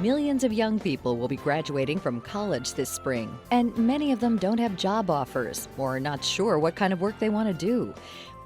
Millions of young people will be graduating from college this spring, and many of them don't have job offers or are not sure what kind of work they want to do.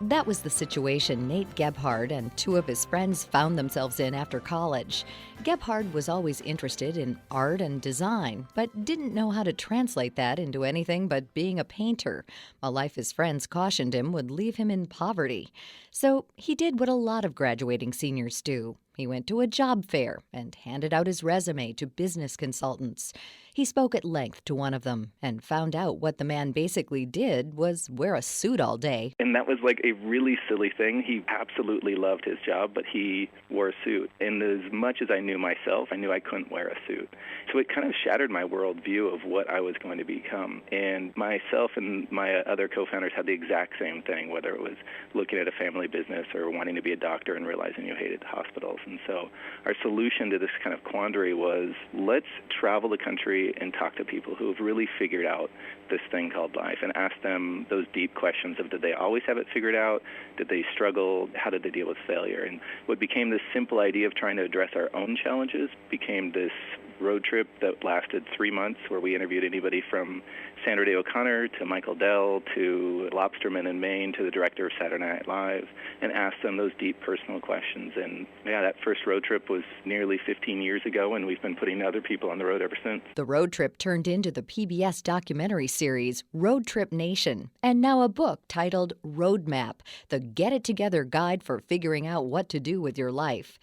That was the situation Nate Gebhard and two of his friends found themselves in after college. Gebhard was always interested in art and design, but didn't know how to translate that into anything but being a painter, a life his friends cautioned him would leave him in poverty. So he did what a lot of graduating seniors do. He went to a job fair and handed out his resume to business consultants. He spoke at length to one of them and found out what the man basically did was wear a suit all day. And that was like a really silly thing. He absolutely loved his job, but he wore a suit. And as much as I knew myself, I knew I couldn't wear a suit. So it kind of shattered my worldview of what I was going to become. And myself and my other co-founders had the exact same thing, whether it was looking at a family business or wanting to be a doctor and realizing you hated hospitals. And so our solution to this kind of quandary was, let's travel the country and talk to people who have really figured out this thing called life and ask them those deep questions of, did they always have it figured out? Did they struggle? How did they deal with failure? And what became this simple idea of trying to address our own challenges became this road trip that lasted 3 months, where we interviewed anybody from Sandra Day O'Connor to Michael Dell to Lobsterman in Maine to the director of Saturday Night Live, and asked them those deep personal questions. And yeah, that first road trip was nearly 15 years ago, and we've been putting other people on the road ever since. The road trip turned into the PBS documentary series Road Trip Nation, and now a book titled Roadmap, the get-it-together guide for figuring out what to do with your life.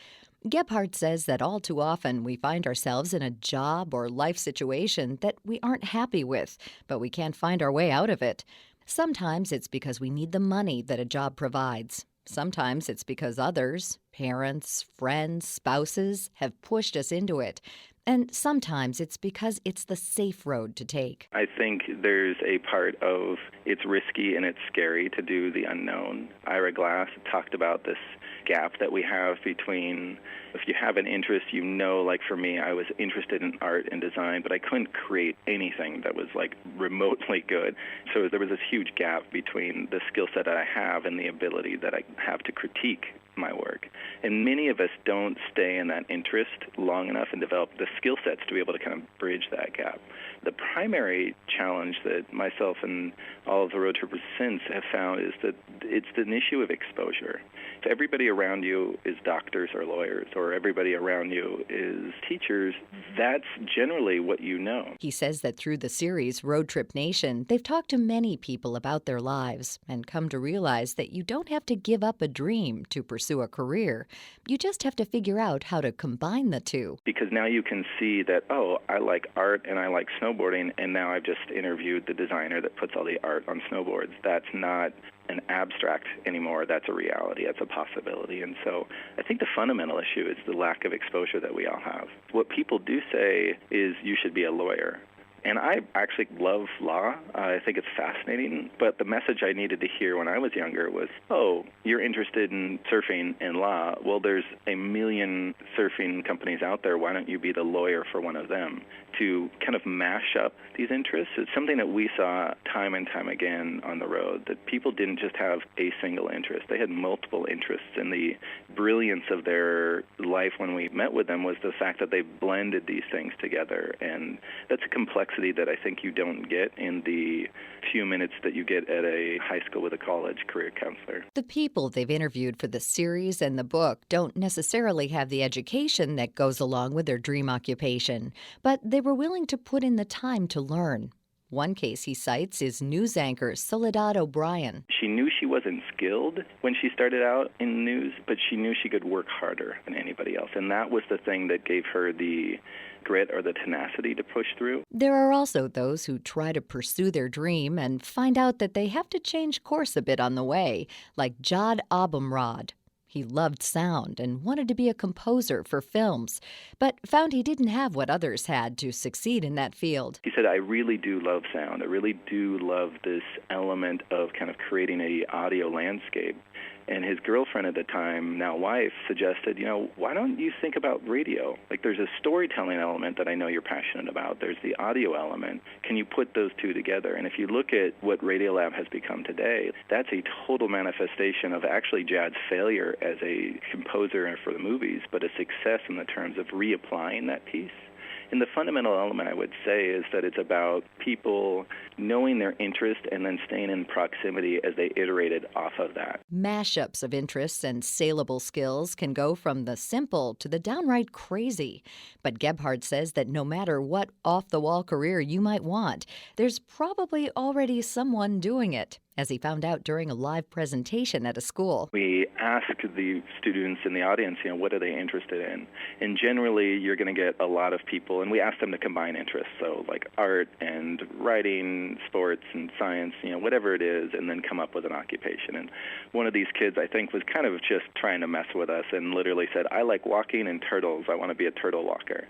Gebhardt says that all too often we find ourselves in a job or life situation that we aren't happy with, but we can't find our way out of it. Sometimes it's because we need the money that a job provides. Sometimes it's because others, parents, friends, spouses, have pushed us into it. And sometimes it's because it's the safe road to take. I think there's a part of it's risky and it's scary to do the unknown. Ira Glass talked about this gap that we have between, if you have an interest, like for me, I was interested in art and design, but I couldn't create anything that was like remotely good. So there was this huge gap between the skill set that I have and the ability that I have to critique my work. And many of us don't stay in that interest long enough and develop the skill sets to be able to kind of bridge that gap. The primary challenge that myself and all of the road trippers since have found is that it's an issue of exposure. If everybody around you is doctors or lawyers, or everybody around you is teachers, that's generally what you know. He says that through the series Road Trip Nation, they've talked to many people about their lives and come to realize that you don't have to give up a dream to pursue a career. You just have to figure out how to combine the two. Because now you can see that, oh, I like art and I like snowboarding, and now I've just interviewed the designer that puts all the art on snowboards. That's not an abstract anymore. That's a reality. That's a possibility. And so I think the fundamental issue is the lack of exposure that we all have. What people do say is you should be a lawyer. And I actually love law. I think it's fascinating. But the message I needed to hear when I was younger was, oh, you're interested in surfing and law. Well, there's a million surfing companies out there. Why don't you be the lawyer for one of them? To kind of mash up these interests. It's something that we saw time and time again on the road, that people didn't just have a single interest. They had multiple interests. And the brilliance of their life when we met with them was the fact that they blended these things together. And that's a complexity that I think you don't get in the few minutes that you get at a high school with a college career counselor. The people they've interviewed for the series and the book don't necessarily have the education that goes along with their dream occupation, but they were willing to put in the time to learn. One case he cites is news anchor Soledad O'Brien. She knew she wasn't skilled when she started out in news, but she knew she could work harder than anybody else. And that was the thing that gave her the grit or the tenacity to push through. There are also those who try to pursue their dream and find out that they have to change course a bit on the way, like Jod Abumrad. He loved sound and wanted to be a composer for films, but found he didn't have what others had to succeed in that field. He said, I really do love sound. I really do love this element of kind of creating an audio landscape. And his girlfriend at the time, now wife, suggested, why don't you think about radio? Like, there's a storytelling element that I know you're passionate about. There's the audio element. Can you put those two together? And if you look at what Radiolab has become today, that's a total manifestation of actually Jad's failure as a composer for the movies, but a success in the terms of reapplying that piece. And the fundamental element, I would say, is that it's about people knowing their interest and then staying in proximity as they iterated off of that. Mashups of interests and saleable skills can go from the simple to the downright crazy. But Gebhardt says that no matter what off-the-wall career you might want, there's probably already someone doing it, as he found out during a live presentation at a school. We ask the students in the audience, what are they interested in? And generally, you're going to get a lot of people, and we ask them to combine interests, so like art and writing, sports and science, whatever it is, and then come up with an occupation. And one of these kids, I think, was kind of just trying to mess with us and literally said, I like walking and turtles. I want to be a turtle walker.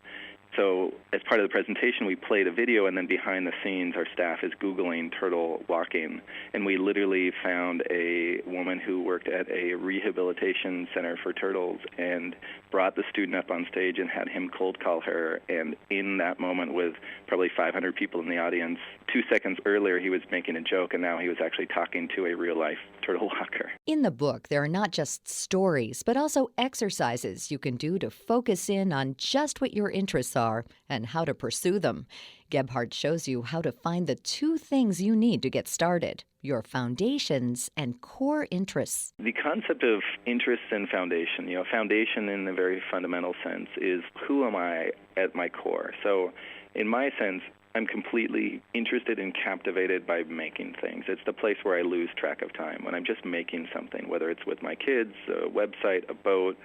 So as part of the presentation, we played a video, and then behind the scenes, our staff is Googling turtle walking. And we literally found a woman who worked at a rehabilitation center for turtles and brought the student up on stage and had him cold call her. And in that moment, with probably 500 people in the audience, 2 seconds earlier, he was making a joke, and now he was actually talking to a real-life turtle walker. In the book, there are not just stories, but also exercises you can do to focus in on just what your interests are and how to pursue them. Gebhardt shows you how to find the two things you need to get started: your foundations and core interests. The concept of interests and foundation, foundation in the very fundamental sense is who am I at my core? So in my sense, I'm completely interested and captivated by making things. It's the place where I lose track of time, when I'm just making something, whether it's with my kids, a website, a boat,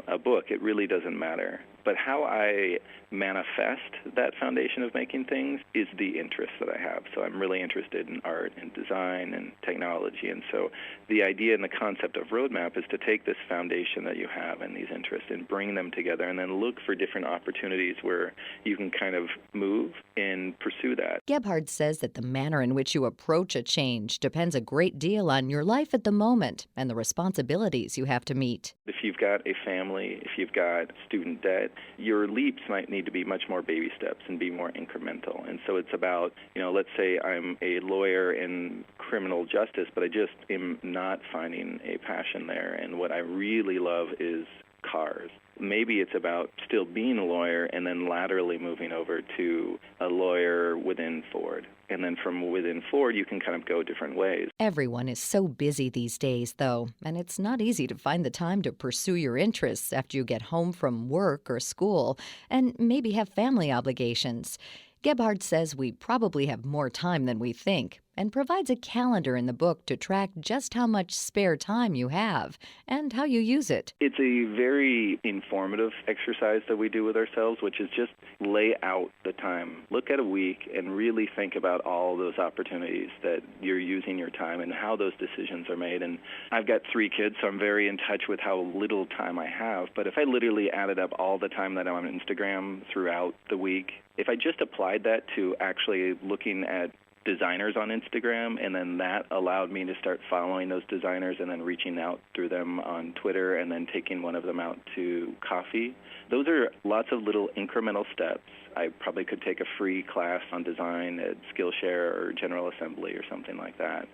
a book. It really doesn't matter. But how I manifest that foundation of making things is the interest that I have. So I'm really interested in art and design and technology. And so the idea and the concept of roadmap is to take this foundation that you have and these interests and bring them together and then look for different opportunities where you can kind of move and pursue that. Gebhardt says that the manner in which you approach a change depends a great deal on your life at the moment and the responsibilities you have to meet. If you've got a family, if you've got student debt, your leaps might need to be much more baby steps and be more incremental. And so it's about, let's say I'm a lawyer in criminal justice, but I just am not finding a passion there. And what I really love is cars. Maybe it's about still being a lawyer and then laterally moving over to a lawyer within Ford. And then from within Ford, you can kind of go different ways. Everyone is so busy these days, though, and it's not easy to find the time to pursue your interests after you get home from work or school and maybe have family obligations. Gebhardt says we probably have more time than we think and provides a calendar in the book to track just how much spare time you have and how you use it. It's a very informative exercise that we do with ourselves, which is just lay out the time. Look at a week and really think about all those opportunities that you're using your time and how those decisions are made. And I've got 3 kids, so I'm very in touch with how little time I have. But if I literally added up all the time that I'm on Instagram throughout the week, if I just applied that to actually looking at designers on Instagram, and then that allowed me to start following those designers and then reaching out through them on Twitter and then taking one of them out to coffee. Those are lots of little incremental steps. I probably could take a free class on design at Skillshare or General Assembly or something like that.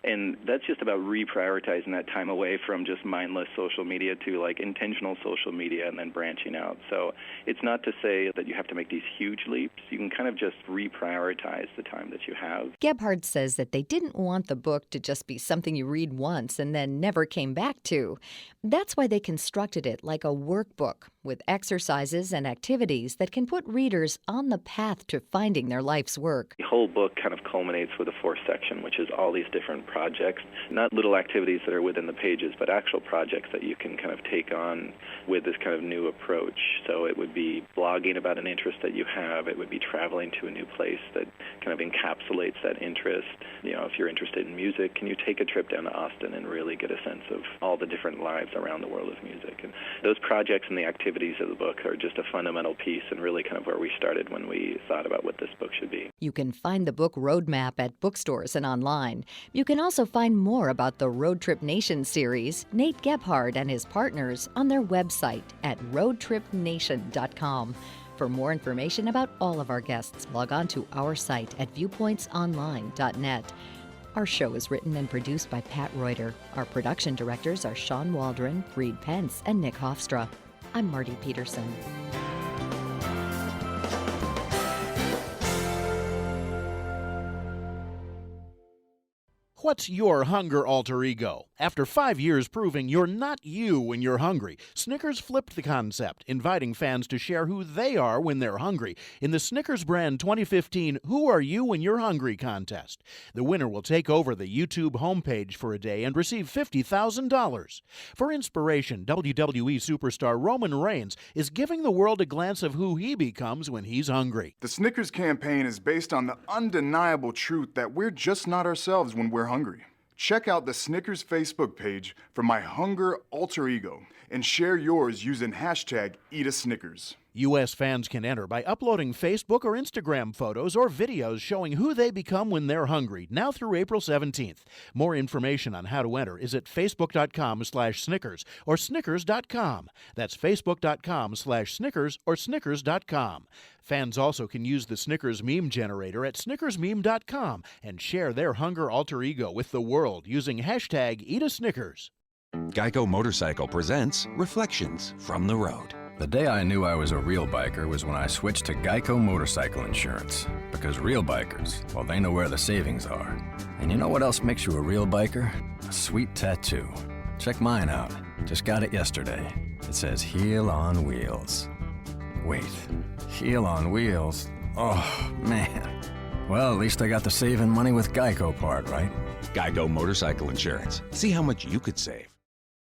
And that's just about reprioritizing that time away from just mindless social media to like intentional social media and then branching out. So it's not to say that you have to make these huge leaps. You can kind of just reprioritize the time that you have. Gebhardt says that they didn't want the book to just be something you read once and then never came back to. That's why they constructed it like a workbook with exercises and activities that can put readers on the path to finding their life's work. The whole book kind of culminates with a 4th section, which is all these different projects, not little activities that are within the pages, but actual projects that you can kind of take on with this kind of new approach. So it would be blogging about an interest that you have. It would be traveling to a new place that kind of encapsulates that interest. If you're interested in music, can you take a trip down to Austin and really get a sense of all the different lives around the world of music? And those projects and the activities activities of the book are just a fundamental piece and really kind of where we started when we thought about what this book should be. You can find the book Roadmap at bookstores and online. You can also find more about the Road Trip Nation series, Nate Gebhard and his partners, on their website at roadtripnation.com. For more information about all of our guests, log on to our site at viewpointsonline.net. Our show is written and produced by Pat Reuter. Our production directors are Sean Waldron, Reed Pence, and Nick Hofstra. I'm Marty Peterson. What's your hunger alter ego? After 5 years proving you're not you when you're hungry, Snickers flipped the concept, inviting fans to share who they are when they're hungry in the Snickers brand 2015 Who Are You When You're Hungry contest. The winner will take over the YouTube homepage for a day and receive $50,000. For inspiration, WWE superstar Roman Reigns is giving the world a glance of who he becomes when he's hungry. The Snickers campaign is based on the undeniable truth that we're just not ourselves when we're hungry. Check out the Snickers Facebook page for my hunger alter ego and share yours using hashtag #EatASnickers. U.S. fans can enter by uploading Facebook or Instagram photos or videos showing who they become when they're hungry, now through April 17th. More information on how to enter is at facebook.com/Snickers or Snickers.com. That's facebook.com/Snickers or Snickers.com. Fans also can use the Snickers meme generator at snickersmeme.com and share their hunger alter ego with the world using hashtag #EatASnickers. Geico Motorcycle presents Reflections from the Road. The day I knew I was a real biker was when I switched to Geico Motorcycle Insurance. Because real bikers, well, they know where the savings are. And you know what else makes you a real biker? A sweet tattoo. Check mine out. Just got it yesterday. It says Heel on Wheels. Wait, Heel on Wheels? Oh, man. Well, at least I got the saving money with Geico part, right? Geico Motorcycle Insurance. See how much you could save.